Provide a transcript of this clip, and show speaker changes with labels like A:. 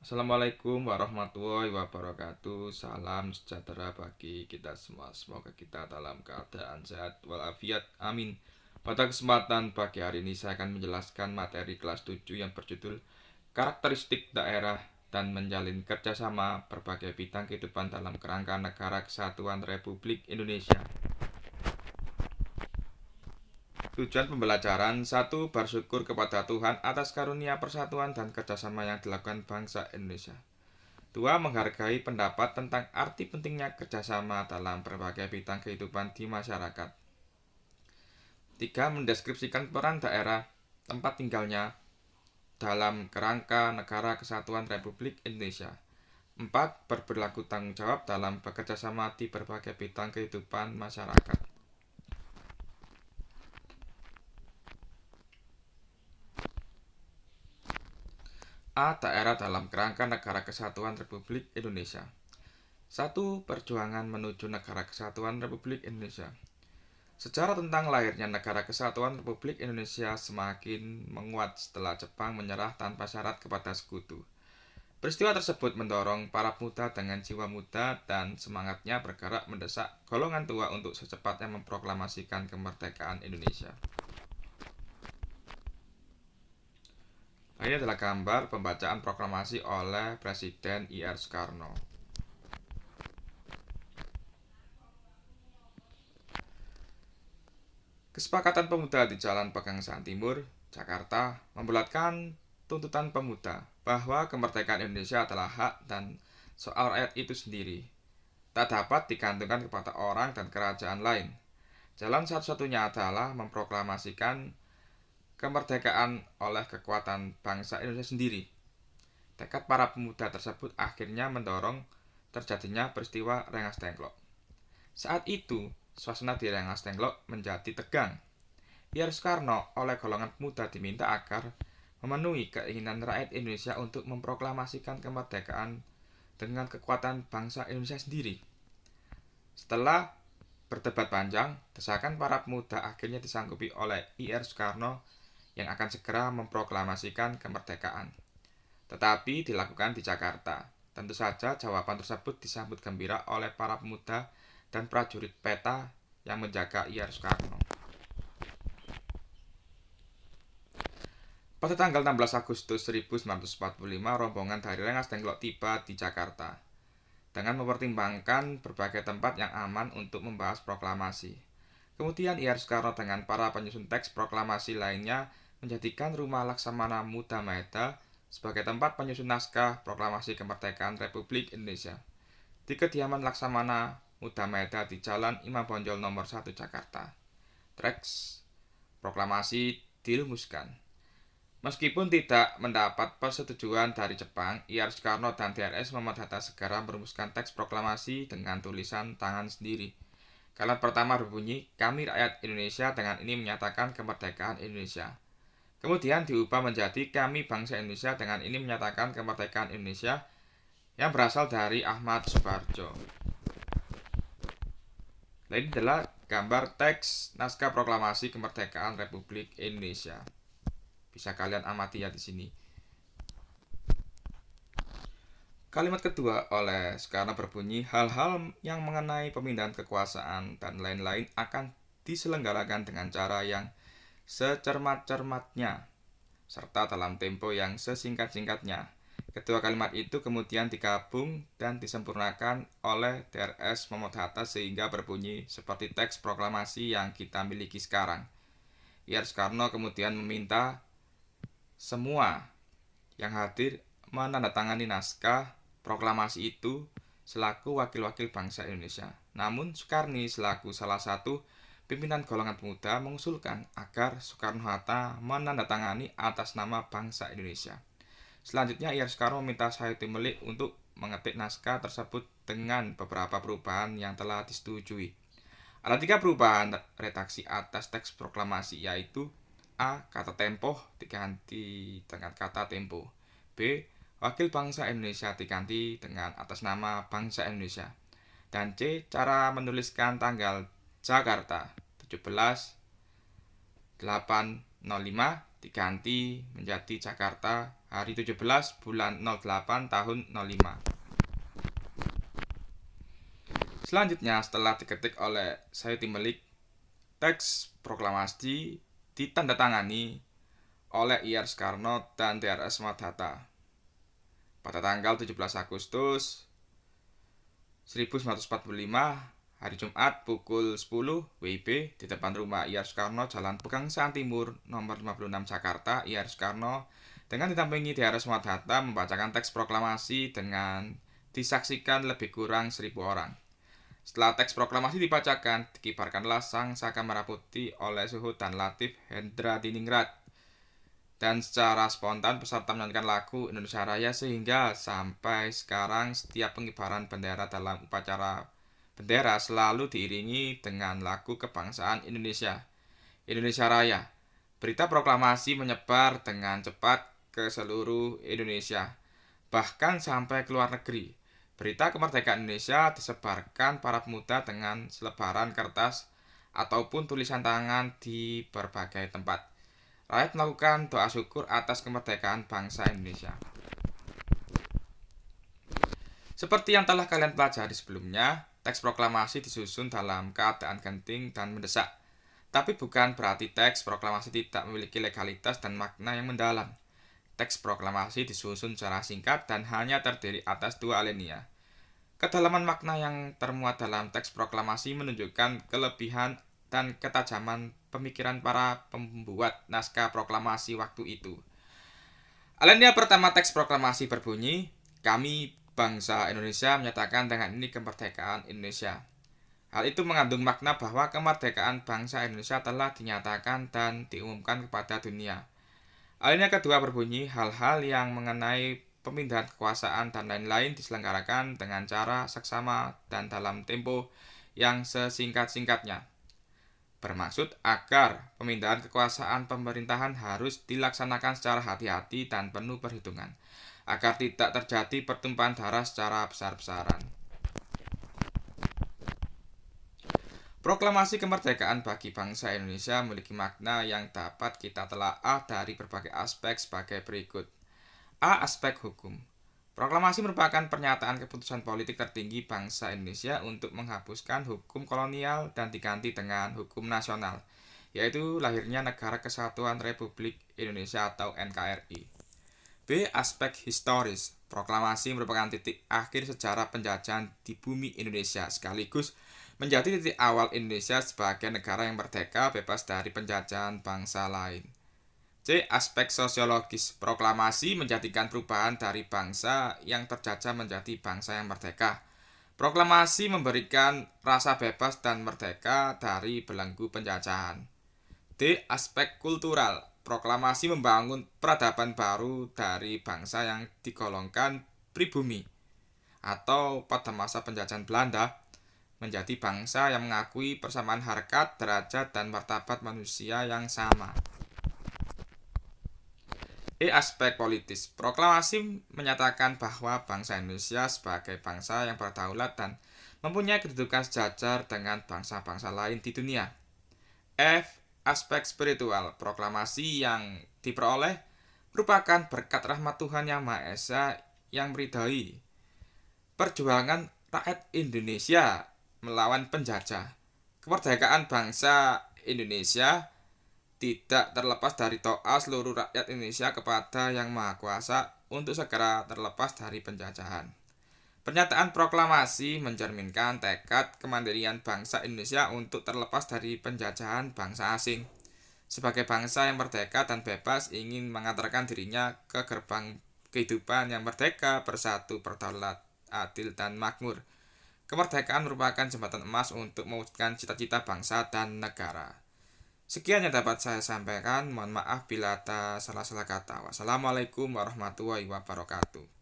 A: Assalamualaikum warahmatullahi wabarakatuh. Salam sejahtera bagi kita semua. Semoga kita dalam keadaan sehat walafiat. Amin. Pada kesempatan pagi hari ini saya akan menjelaskan materi kelas 7 yang berjudul Karakteristik Daerah dan Menjalin Kerjasama Berbagai Bidang Kehidupan dalam Kerangka Negara Kesatuan Republik Indonesia. Tujuan pembelajaran: 1. Bersyukur kepada Tuhan atas karunia persatuan dan kerjasama yang dilakukan bangsa Indonesia. 2. Menghargai pendapat tentang arti pentingnya kerjasama dalam berbagai bidang kehidupan di masyarakat. 3. Mendeskripsikan peran daerah tempat tinggalnya dalam kerangka Negara Kesatuan Republik Indonesia. 4. Berperilaku tanggung jawab dalam bekerjasama di berbagai bidang kehidupan masyarakat. A. Daerah dalam kerangka Negara Kesatuan Republik Indonesia. 1. Perjuangan menuju Negara Kesatuan Republik Indonesia. Sejarah tentang lahirnya Negara Kesatuan Republik Indonesia semakin menguat setelah Jepang menyerah tanpa syarat kepada sekutu. Peristiwa tersebut mendorong para pemuda dengan jiwa muda dan semangatnya bergerak mendesak golongan tua untuk secepatnya memproklamasikan kemerdekaan Indonesia. Ini adalah gambar pembacaan proklamasi oleh Presiden I.R. Soekarno. Kesepakatan Pemuda di Jalan Pegangsaan Timur, Jakarta, membulatkan tuntutan pemuda bahwa kemerdekaan Indonesia adalah hak dan soal rakyat itu sendiri, tak dapat digantungkan kepada orang dan kerajaan lain. Jalan satu-satunya adalah memproklamasikan kemerdekaan oleh kekuatan bangsa Indonesia sendiri. Tekad para pemuda tersebut akhirnya mendorong terjadinya peristiwa Rengas Dengklok. Saat itu, suasana di Rengas Dengklok menjadi tegang. I.R. Soekarno oleh golongan pemuda diminta agar memenuhi keinginan rakyat Indonesia untuk memproklamasikan kemerdekaan dengan kekuatan bangsa Indonesia sendiri. Setelah berdebat panjang, desakan para pemuda akhirnya disanggupi oleh I.R. Soekarno yang akan segera memproklamasikan kemerdekaan. Tetapi dilakukan di Jakarta. Tentu saja jawaban tersebut disambut gembira oleh para pemuda dan prajurit peta yang menjaga I.R. Soekarno. Pada tanggal 16 Agustus 1945, rombongan dari Rengas Dengklok tiba di Jakarta dengan mempertimbangkan berbagai tempat yang aman untuk membahas proklamasi. Kemudian I.R. Soekarno dengan para penyusun teks proklamasi lainnya menjadikan Rumah Laksamana Muda Maeda sebagai tempat penyusun naskah proklamasi kemerdekaan Republik Indonesia di kediaman Laksamana Muda Maeda di Jalan Imam Bonjol nomor 1 Jakarta. Teks proklamasi dirumuskan. Meskipun tidak mendapat persetujuan dari Jepang, I.R. Soekarno dan DRS Muhammad Hatta segera merumuskan teks proklamasi dengan tulisan tangan sendiri. Kalimat pertama berbunyi, "Kami rakyat Indonesia dengan ini menyatakan kemerdekaan Indonesia." Kemudian diubah menjadi, "Kami bangsa Indonesia dengan ini menyatakan kemerdekaan Indonesia," yang berasal dari Ahmad Subarjo. Ini adalah gambar teks naskah proklamasi kemerdekaan Republik Indonesia. Bisa kalian amati ya di sini. Kalimat kedua oleh Soekarno berbunyi, "Hal-hal yang mengenai pemindahan kekuasaan dan lain-lain akan diselenggarakan dengan cara yang secermat-cermatnya serta dalam tempo yang sesingkat-singkatnya." Kedua kalimat itu kemudian digabung dan disempurnakan oleh DRS Muhammad Hatta sehingga berbunyi seperti teks proklamasi yang kita miliki sekarang. I.R. Soekarno kemudian meminta semua yang hadir menandatangani naskah proklamasi itu selaku wakil-wakil bangsa Indonesia. Namun Soekarni selaku salah satu pimpinan golongan pemuda mengusulkan agar Soekarno-Hatta menandatangani atas nama bangsa Indonesia. Selanjutnya I.R. Soekarno meminta Sayuti Melik untuk mengetik naskah tersebut dengan beberapa perubahan yang telah disetujui. Ada 3 perubahan redaksi atas teks proklamasi, yaitu A. Kata tempo diganti dengan kata tempo. B. Wakil bangsa Indonesia diganti dengan atas nama bangsa Indonesia. Dan C. Cara menuliskan tanggal Jakarta 17/8/05 diganti menjadi Jakarta hari 17 bulan 08 tahun 05. Selanjutnya, setelah diketik oleh Sayuti Melik, teks proklamasi ditandatangani oleh IR Soekarno dan DRS Madhatta pada tanggal 17 Agustus 1945, hari Jumat pukul 10 WIB di depan rumah IR Soekarno, Jalan Pegangsaan Timur, nomor 56 Jakarta. IR Soekarno dengan didampingi DRS Madhatta membacakan teks proklamasi dengan disaksikan lebih kurang 1.000 orang. Setelah teks proklamasi dibacakan, dikibarkanlah sang saka merah putih oleh Suhud dan Latif Hendra Diningrat. Dan secara spontan peserta menyanyikan lagu Indonesia Raya sehingga sampai sekarang setiap pengibaran bendera dalam upacara bendera selalu diiringi dengan lagu kebangsaan Indonesia, Indonesia Raya. Berita proklamasi menyebar dengan cepat ke seluruh Indonesia, bahkan sampai ke luar negeri. Berita kemerdekaan Indonesia disebarkan para pemuda dengan selebaran kertas ataupun tulisan tangan di berbagai tempat. Rakyat melakukan doa syukur atas kemerdekaan bangsa Indonesia. Seperti yang telah kalian pelajari sebelumnya, teks proklamasi disusun dalam keadaan genting dan mendesak. Tapi bukan berarti teks proklamasi tidak memiliki legalitas dan makna yang mendalam. Teks proklamasi disusun secara singkat dan hanya terdiri atas 2 alinea. Kedalaman makna yang termuat dalam teks proklamasi menunjukkan kelebihan dan ketajaman pemikiran para pembuat naskah proklamasi waktu itu. Alinea pertama teks proklamasi berbunyi, "Kami, bangsa Indonesia, menyatakan dengan ini kemerdekaan Indonesia." Hal itu mengandung makna bahwa kemerdekaan bangsa Indonesia telah dinyatakan dan diumumkan kepada dunia. Alinea kedua berbunyi, "Hal-hal yang mengenai pemindahan kekuasaan dan lain-lain diselenggarakan dengan cara seksama dan dalam tempo yang sesingkat-singkatnya." Bermaksud agar pemindahan kekuasaan pemerintahan harus dilaksanakan secara hati-hati dan penuh perhitungan, agar tidak terjadi pertumpahan darah secara besar-besaran. Proklamasi kemerdekaan bagi bangsa Indonesia memiliki makna yang dapat kita telaah dari berbagai aspek sebagai berikut. A. Aspek hukum. Proklamasi merupakan pernyataan keputusan politik tertinggi bangsa Indonesia untuk menghapuskan hukum kolonial dan diganti dengan hukum nasional, yaitu lahirnya Negara Kesatuan Republik Indonesia atau NKRI. B. Aspek historis. Proklamasi merupakan titik akhir sejarah penjajahan di bumi Indonesia, sekaligus menjadi titik awal Indonesia sebagai negara yang merdeka bebas dari penjajahan bangsa lain. C. Aspek sosiologis. Proklamasi menjadikan perubahan dari bangsa yang terjajah menjadi bangsa yang merdeka. Proklamasi memberikan rasa bebas dan merdeka dari belenggu penjajahan. D. Aspek kultural. Proklamasi membangun peradaban baru dari bangsa yang digolongkan pribumi atau pada masa penjajahan Belanda menjadi bangsa yang mengakui persamaan harkat, derajat, dan martabat manusia yang sama. E. Aspek politis. Proklamasi menyatakan bahwa bangsa Indonesia sebagai bangsa yang berdaulat dan mempunyai kedudukan sejajar dengan bangsa-bangsa lain di dunia. F. Aspek spiritual. Proklamasi yang diperoleh merupakan berkat rahmat Tuhan Yang Maha Esa yang meridhai perjuangan rakyat Indonesia melawan penjajah. Kemerdekaan bangsa Indonesia tidak terlepas dari doa seluruh rakyat Indonesia kepada Yang Maha Kuasa untuk segera terlepas dari penjajahan. Pernyataan proklamasi mencerminkan tekad kemandirian bangsa Indonesia untuk terlepas dari penjajahan bangsa asing. Sebagai bangsa yang merdeka dan bebas ingin mengantarkan dirinya ke gerbang kehidupan yang merdeka, bersatu, berdaulat, adil, dan makmur. Kemerdekaan merupakan jembatan emas untuk mewujudkan cita-cita bangsa dan negara. Sekian yang dapat saya sampaikan. Mohon maaf bila ada salah-salah kata. Wassalamualaikum warahmatullahi wabarakatuh.